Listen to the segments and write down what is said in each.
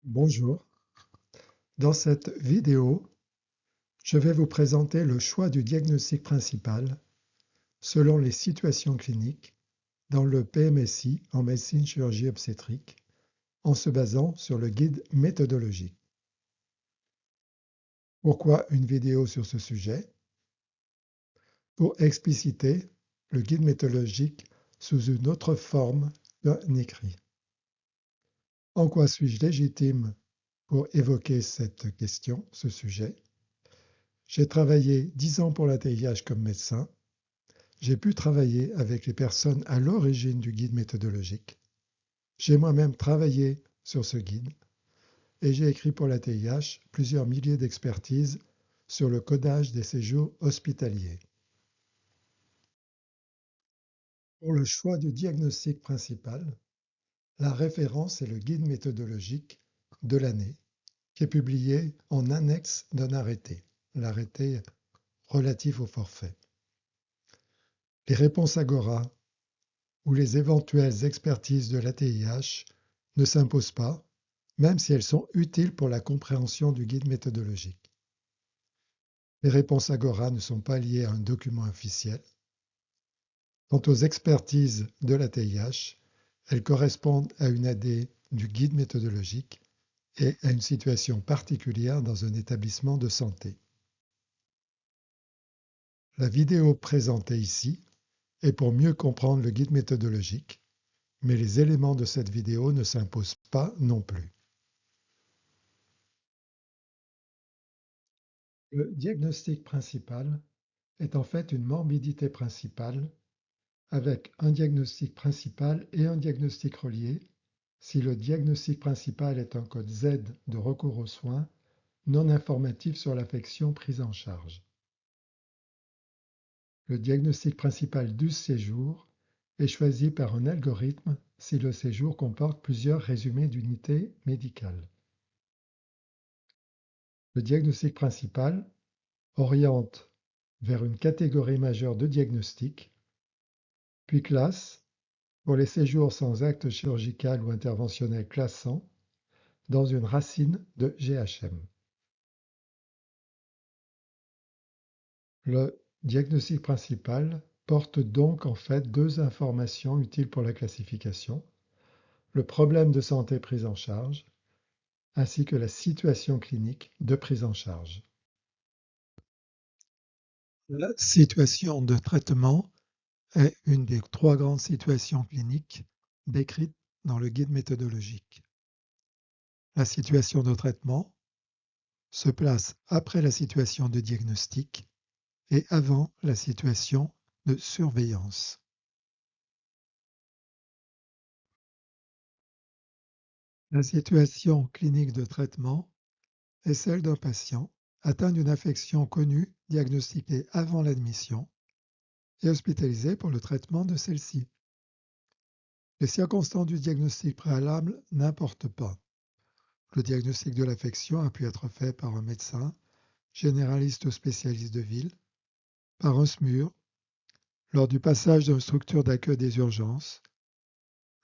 Bonjour, dans cette vidéo, je vais vous présenter le choix du diagnostic principal selon les situations cliniques dans le PMSI en médecine chirurgie obstétrique en se basant sur le guide méthodologique. Pourquoi une vidéo sur ce sujet? Pour expliciter le guide méthodologique sous une autre forme qu'un écrit. En quoi suis-je légitime pour évoquer cette question, ce sujet? J'ai travaillé 10 ans pour l'ATIH comme médecin. J'ai pu travailler avec les personnes à l'origine du guide méthodologique. J'ai moi-même travaillé sur ce guide et j'ai écrit pour l'ATIH plusieurs milliers d'expertises sur le codage des séjours hospitaliers. Pour le choix du diagnostic principal, la référence est le guide méthodologique de l'année qui est publié en annexe d'un arrêté, l'arrêté relatif au forfait. Les réponses Agora ou les éventuelles expertises de l'ATIH ne s'imposent pas, même si elles sont utiles pour la compréhension du guide méthodologique. Les réponses Agora ne sont pas liées à un document officiel. Quant aux expertises de l'ATIH, elles correspondent à une AD du guide méthodologique et à une situation particulière dans un établissement de santé. La vidéo présentée ici est pour mieux comprendre le guide méthodologique, mais les éléments de cette vidéo ne s'imposent pas non plus. Le diagnostic principal est en fait une morbidité principale avec un diagnostic principal et un diagnostic relié si le diagnostic principal est un code Z de recours aux soins non informatif sur l'affection prise en charge. Le diagnostic principal du séjour est choisi par un algorithme si le séjour comporte plusieurs résumés d'unités médicales. Le diagnostic principal oriente vers une catégorie majeure de diagnostic, puis classe, pour les séjours sans acte chirurgical ou interventionnel classant, dans une racine de GHM. Le diagnostic principal porte donc en fait deux informations utiles pour la classification, le problème de santé pris en charge, ainsi que la situation clinique de prise en charge. La situation de traitement est une des trois grandes situations cliniques décrites dans le guide méthodologique. La situation de traitement se place après la situation de diagnostic et avant la situation de surveillance. La situation clinique de traitement est celle d'un patient atteint d'une affection connue, diagnostiquée avant l'admission et hospitalisé pour le traitement de celle-ci. Les circonstances du diagnostic préalable n'importent pas. Le diagnostic de l'affection a pu être fait par un médecin, généraliste ou spécialiste de ville, par un SMUR, lors du passage d'une structure d'accueil des urgences,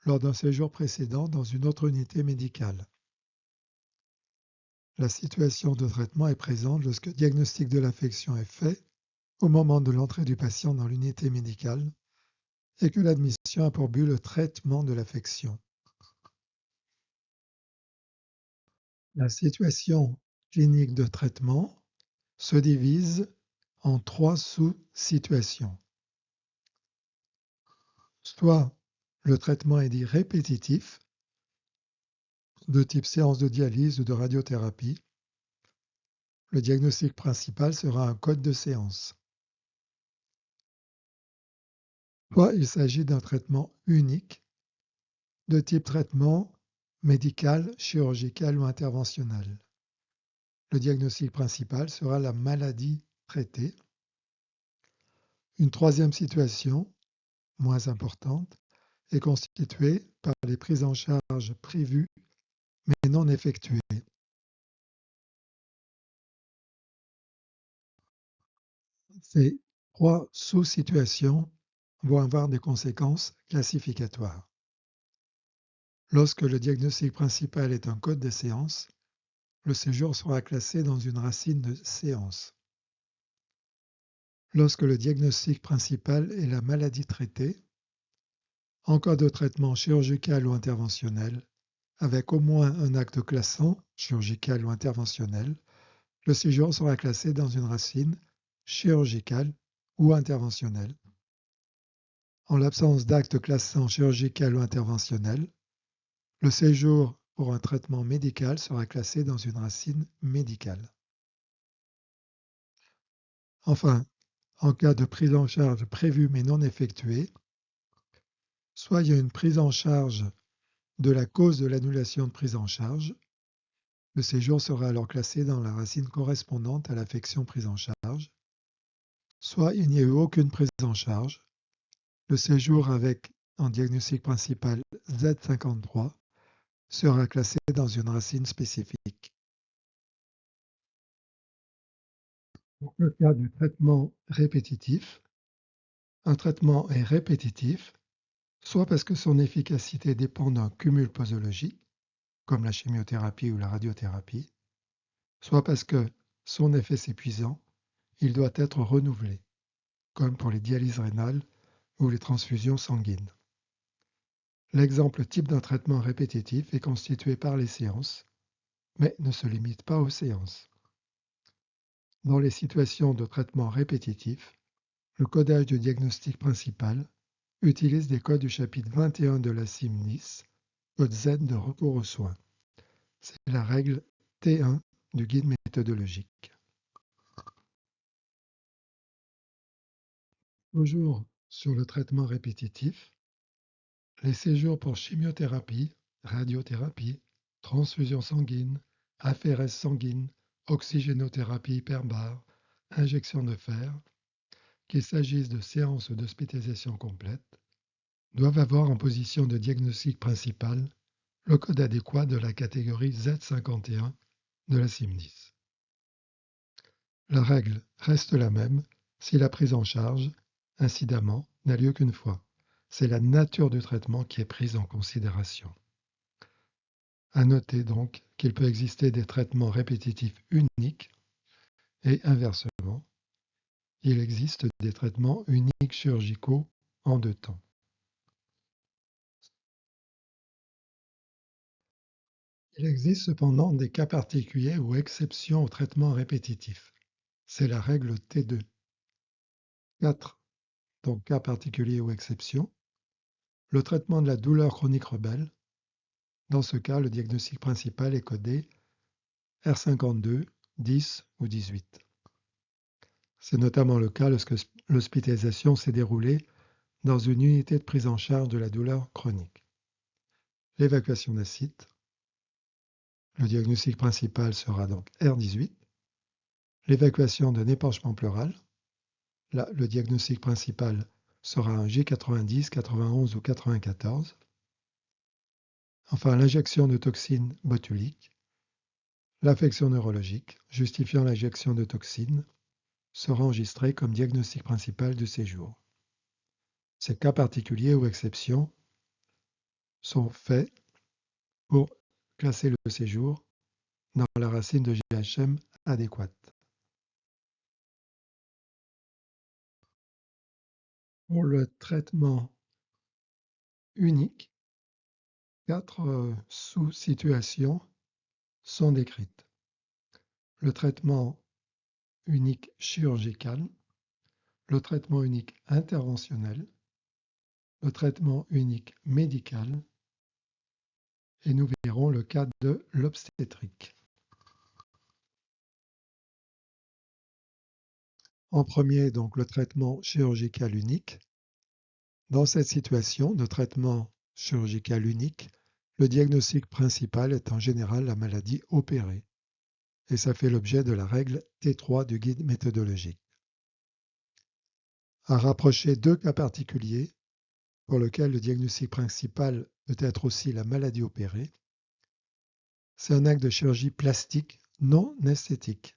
lors d'un séjour précédent dans une autre unité médicale. La situation de traitement est présente lorsque le diagnostic de l'affection est fait au moment de l'entrée du patient dans l'unité médicale et que l'admission a pour but le traitement de l'affection. La situation clinique de traitement se divise en trois sous-situations. Soit le traitement est dit répétitif, de type séance de dialyse ou de radiothérapie. Le diagnostic principal sera un code de séance. Soit il s'agit d'un traitement unique, de type traitement médical, chirurgical ou interventionnel. Le diagnostic principal sera la maladie traitée. Une troisième situation, moins importante, est constituée par les prises en charge prévues mais non effectuées. Ces trois sous-situations vont avoir des conséquences classificatoires. Lorsque le diagnostic principal est un code de séance, le séjour sera classé dans une racine de séance. Lorsque le diagnostic principal est la maladie traitée, en cas de traitement chirurgical ou interventionnel, avec au moins un acte classant, chirurgical ou interventionnel, le séjour sera classé dans une racine chirurgicale ou interventionnelle. En l'absence d'acte classant chirurgical ou interventionnel, le séjour pour un traitement médical sera classé dans une racine médicale. Enfin, en cas de prise en charge prévue mais non effectuée, soit il y a une prise en charge de la cause de l'annulation de prise en charge, le séjour sera alors classé dans la racine correspondante à l'affection prise en charge, soit il n'y a eu aucune prise en charge, le séjour avec en diagnostic principal Z53 sera classé dans une racine spécifique. Pour le cas du traitement répétitif, un traitement est répétitif, soit parce que son efficacité dépend d'un cumul posologique, comme la chimiothérapie ou la radiothérapie, soit parce que son effet s'épuisant, il doit être renouvelé, comme pour les dialyses rénales ou les transfusions sanguines. L'exemple type d'un traitement répétitif est constitué par les séances, mais ne se limite pas aux séances. Dans les situations de traitement répétitif, le codage du diagnostic principal utilise des codes du chapitre 21 de la CIM-10, code Z de recours aux soins. C'est la règle T1 du guide méthodologique. Toujours sur le traitement répétitif, les séjours pour chimiothérapie, radiothérapie, transfusion sanguine, aphérèse sanguine, oxygénothérapie hyperbare, injection de fer, qu'il s'agisse de séances d'hospitalisation complète, doivent avoir en position de diagnostic principal le code adéquat de la catégorie Z51 de la CIM-10. La règle reste la même si la prise en charge, incidemment, n'a lieu qu'une fois. C'est la nature du traitement qui est prise en considération. À noter donc qu'il peut exister des traitements répétitifs uniques et inversement, il existe des traitements uniques chirurgicaux en deux temps. Il existe cependant des cas particuliers ou exceptions au traitement répétitif. C'est la règle T2. 4. Donc cas particuliers ou exceptions. Le traitement de la douleur chronique rebelle. Dans ce cas, le diagnostic principal est codé R52, 10 ou 18. C'est notamment le cas lorsque l'hospitalisation s'est déroulée dans une unité de prise en charge de la douleur chronique. L'évacuation d'acide. Le diagnostic principal sera donc R18. L'évacuation d'un épanchement pleural. Là, le diagnostic principal sera un G90, 91 ou 94. Enfin, l'injection de toxines botuliques. L'affection neurologique, justifiant l'injection de toxines, sera enregistrée comme diagnostic principal du séjour. Ces cas particuliers ou exceptions sont faits pour classer le séjour dans la racine de GHM adéquate. Pour le traitement unique, 4 sous-situations sont décrites. Le traitement unique chirurgical, le traitement unique interventionnel, le traitement unique médical, et nous verrons le cas de l'obstétrique. En premier, donc, le traitement chirurgical unique. Dans cette situation de traitement chirurgical unique, le diagnostic principal est en général la maladie opérée, et ça fait l'objet de la règle T3 du guide méthodologique. À rapprocher deux cas particuliers, pour lesquels le diagnostic principal peut être aussi la maladie opérée, c'est un acte de chirurgie plastique non esthétique,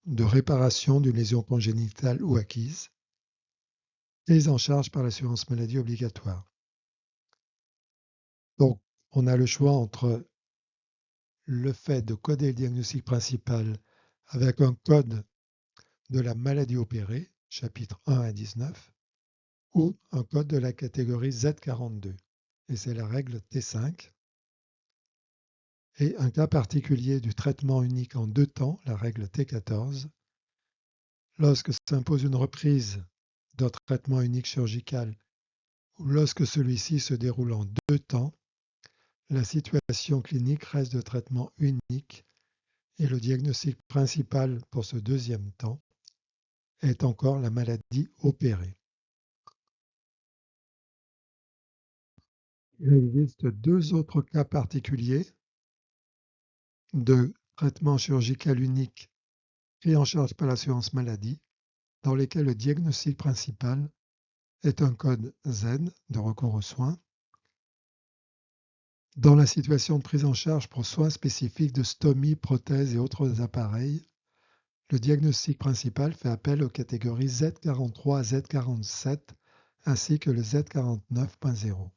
de réparation d'une lésion congénitale ou acquise, prise en charge par l'assurance maladie obligatoire. Donc, on a le choix entre le fait de coder le diagnostic principal avec un code de la maladie opérée, chapitre 1 à 19, ou un code de la catégorie Z42. Et c'est la règle T5. Et un cas particulier du traitement unique en deux temps, la règle T14. Lorsque s'impose une reprise d'un traitement unique chirurgical ou lorsque celui-ci se déroule en deux temps, la situation clinique reste de traitement unique et le diagnostic principal pour ce deuxième temps est encore la maladie opérée. Il existe deux autres cas particuliers de traitement chirurgical unique pris en charge par l'assurance maladie, dans lesquels le diagnostic principal est un code Z de recours aux soins. Dans la situation de prise en charge pour soins spécifiques de stomie, prothèses et autres appareils, le diagnostic principal fait appel aux catégories Z43 à Z47 ainsi que le Z49.0.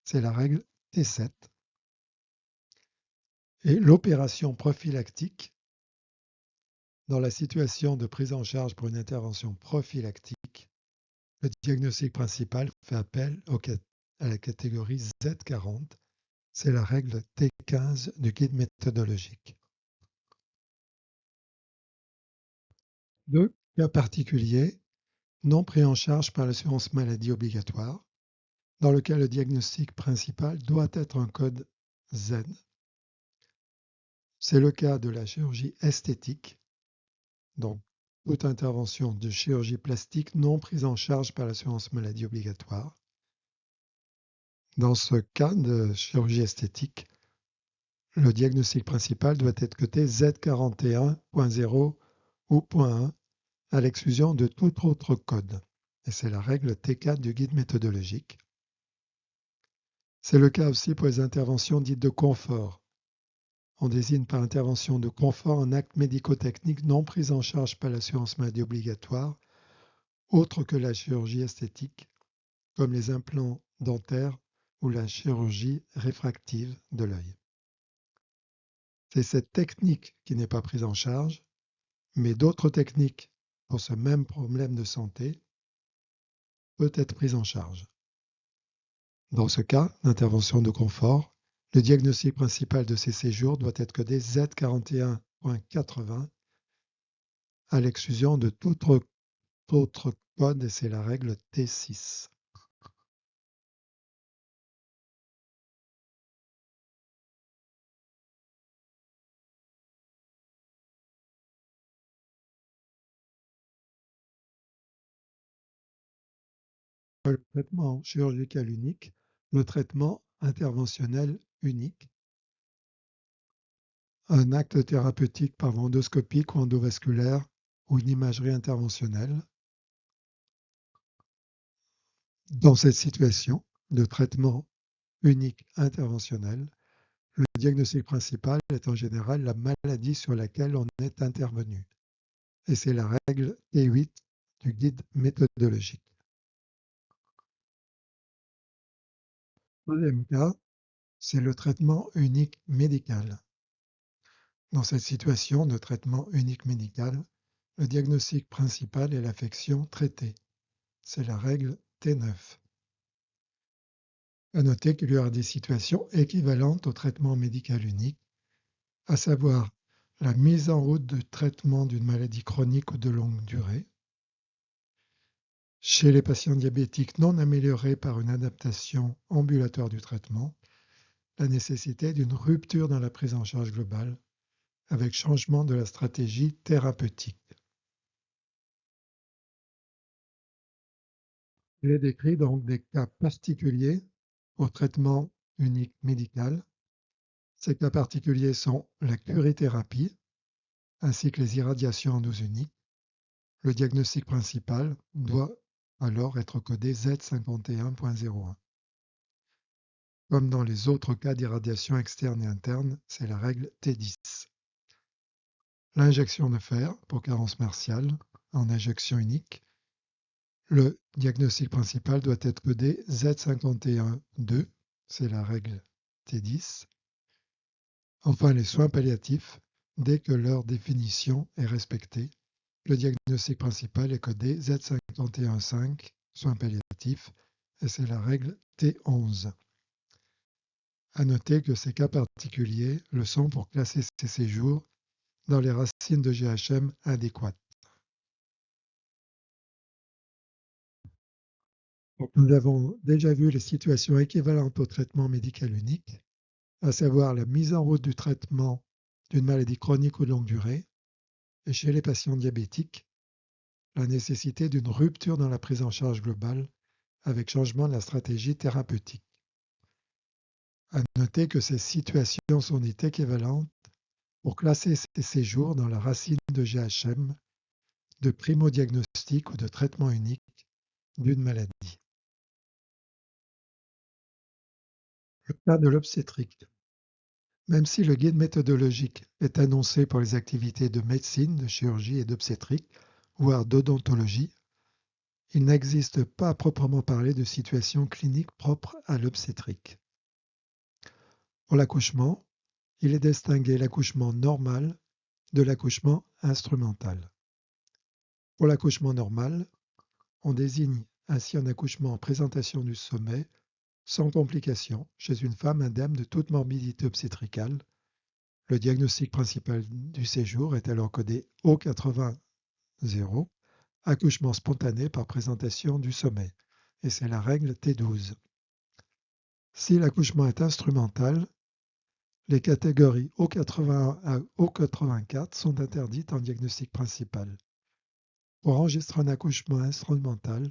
C'est la règle T7. Et l'opération prophylactique, dans la situation de prise en charge pour une intervention prophylactique, le diagnostic principal fait appel à la catégorie Z40. C'est la règle T15 du guide méthodologique. Deux cas particuliers non pris en charge par l'assurance maladie obligatoire, dans lequel le diagnostic principal doit être un code Z. C'est le cas de la chirurgie esthétique, donc toute intervention de chirurgie plastique non prise en charge par l'assurance maladie obligatoire. Dans ce cas de chirurgie esthétique, le diagnostic principal doit être codé Z41.0 ou .1 à l'exclusion de tout autre code. Et c'est la règle T4 du guide méthodologique. C'est le cas aussi pour les interventions dites de confort. On désigne par intervention de confort un acte médico-technique non pris en charge par l'assurance maladie obligatoire, autre que la chirurgie esthétique, comme les implants dentaires ou la chirurgie réfractive de l'œil. C'est cette technique qui n'est pas prise en charge, mais d'autres techniques pour ce même problème de santé peut être prise en charge. Dans ce cas d'intervention de confort, le diagnostic principal de ces séjours doit être codé Z41.80 à l'exclusion de tout autre code et c'est la règle T6. Le traitement chirurgical unique, le traitement interventionnel unique, un acte thérapeutique par voie endoscopique ou endovasculaire ou une imagerie interventionnelle. Dans cette situation de traitement unique interventionnel, le diagnostic principal est en général la maladie sur laquelle on est intervenu. Et c'est la règle T8 du guide méthodologique. Deuxième cas, c'est le traitement unique médical. Dans cette situation de traitement unique médical, le diagnostic principal est l'affection traitée. C'est la règle T9. À noter qu'il y aura des situations équivalentes au traitement médical unique, à savoir la mise en route de traitement d'une maladie chronique ou de longue durée, chez les patients diabétiques non améliorés par une adaptation ambulatoire du traitement, la nécessité d'une rupture dans la prise en charge globale avec changement de la stratégie thérapeutique. Il est décrit donc des cas particuliers au traitement unique médical. Ces cas particuliers sont la curithérapie ainsi que les irradiations en dose unique. Le diagnostic principal doit alors être codé Z51.01. Comme dans les autres cas d'irradiation externe et interne, c'est la règle T10. L'injection de fer pour carence martiale en injection unique. Le diagnostic principal doit être codé Z51.2, c'est la règle T10. Enfin, les soins palliatifs, dès que leur définition est respectée, le diagnostic principal est codé Z515, soins palliatifs, et c'est la règle T11. À noter que ces cas particuliers le sont pour classer ces séjours dans les racines de GHM adéquates. Donc, nous avons déjà vu les situations équivalentes au traitement médical unique, à savoir la mise en route du traitement d'une maladie chronique ou de longue durée, et chez les patients diabétiques, la nécessité d'une rupture dans la prise en charge globale avec changement de la stratégie thérapeutique. À noter que ces situations sont dites équivalentes pour classer ces séjours dans la racine de GHM, de primo-diagnostic ou de traitement unique d'une maladie. Le cas de l'obstétrique. Même si le guide méthodologique est annoncé pour les activités de médecine, de chirurgie et d'obstétrique, voire d'odontologie, il n'existe pas à proprement parler de situation clinique propre à l'obstétrique. Pour l'accouchement, il est distingué l'accouchement normal de l'accouchement instrumental. Pour l'accouchement normal, on désigne ainsi un accouchement en présentation du sommet, sans complications, chez une femme indemne de toute morbidité obstétricale. Le diagnostic principal du séjour est alors codé O80, accouchement spontané par présentation du sommet, et c'est la règle T12. Si l'accouchement est instrumental, les catégories O81 à O84 sont interdites en diagnostic principal. Pour enregistrer un accouchement instrumental,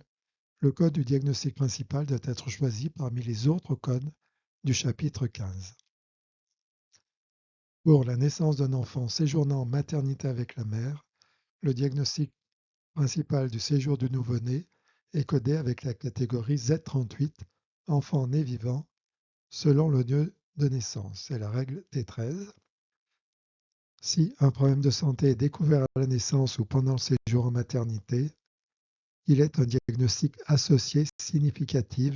le code du diagnostic principal doit être choisi parmi les autres codes du chapitre 15. Pour la naissance d'un enfant séjournant en maternité avec la mère, le diagnostic principal du séjour du nouveau-né est codé avec la catégorie Z38, enfant né vivant, selon le lieu de naissance. C'est la règle T13. Si un problème de santé est découvert à la naissance ou pendant le séjour en maternité, il est un diagnostic associé significatif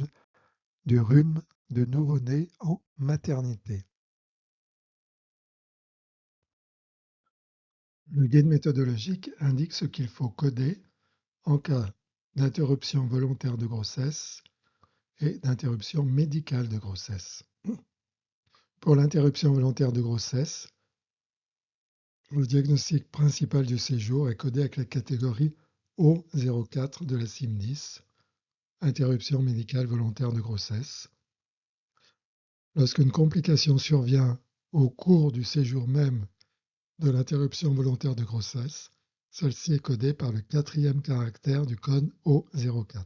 du rhume de nouveau-né en maternité. Le guide méthodologique indique ce qu'il faut coder en cas d'interruption volontaire de grossesse et d'interruption médicale de grossesse. Pour l'interruption volontaire de grossesse, le diagnostic principal du séjour est codé avec la catégorie O04 de la CIM10, interruption médicale volontaire de grossesse. Lorsqu'une complication survient au cours du séjour même de l'interruption volontaire de grossesse, celle-ci est codée par le 4e caractère du code O04.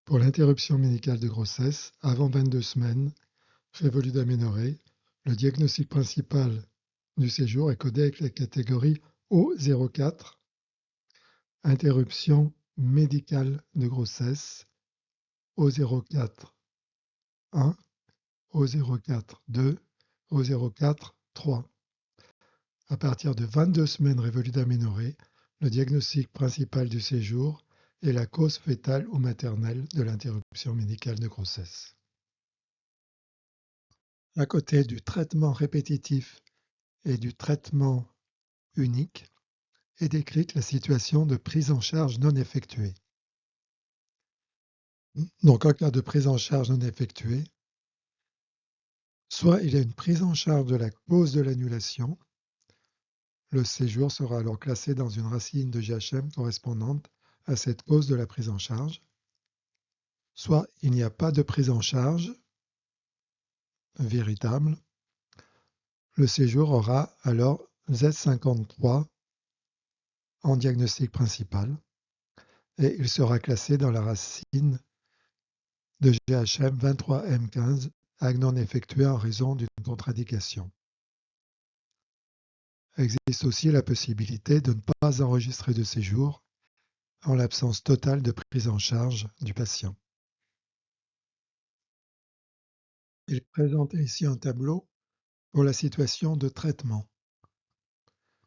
Pour l'interruption médicale de grossesse, avant 22 semaines, révolue d'aménorrhée, le diagnostic principal du séjour est codé avec la catégorie O04, interruption médicale de grossesse, O04 1, O04 2, O04 3. À partir de 22 semaines révolues d'aménorrhée, le diagnostic principal du séjour est la cause fœtale ou maternelle de l'interruption médicale de grossesse. À côté du traitement répétitif et du traitement unique, est décrite la situation de prise en charge non effectuée. Donc, en cas de prise en charge non effectuée, soit il y a une prise en charge de la cause de l'annulation, le séjour sera alors classé dans une racine de GHM correspondante à cette cause de la prise en charge, soit il n'y a pas de prise en charge véritable, le séjour aura alors Z53 en diagnostic principal et il sera classé dans la racine de GHM 23M15, acte non effectué en raison d'une contre-indication. Existe aussi la possibilité de ne pas enregistrer de séjour en l'absence totale de prise en charge du patient. Il est présenté ici un tableau pour la situation de traitement.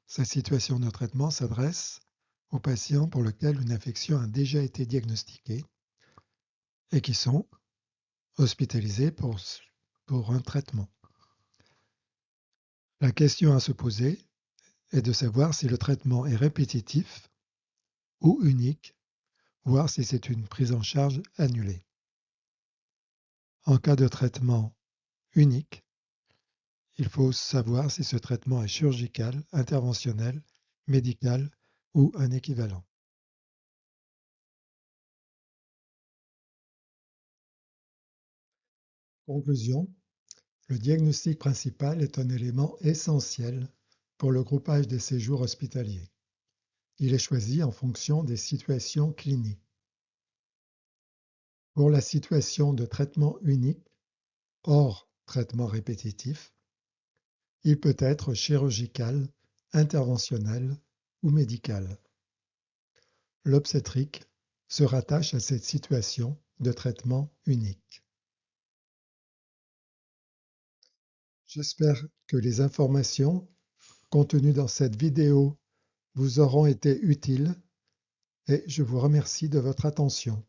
Cette situation de traitement s'adresse aux patients pour lesquels une infection a déjà été diagnostiquée et qui sont hospitalisés pour pour un traitement. La question à se poser est de savoir si le traitement est répétitif ou unique, voire si c'est une prise en charge annulée. En cas de traitement unique, il faut savoir si ce traitement est chirurgical, interventionnel, médical ou un équivalent. Conclusion, le diagnostic principal est un élément essentiel pour le groupage des séjours hospitaliers. Il est choisi en fonction des situations cliniques. Pour la situation de traitement unique, hors traitement répétitif, il peut être chirurgical, interventionnel ou médical. L'obstétrique se rattache à cette situation de traitement unique. J'espère que les informations contenues dans cette vidéo vous auront été utiles et je vous remercie de votre attention.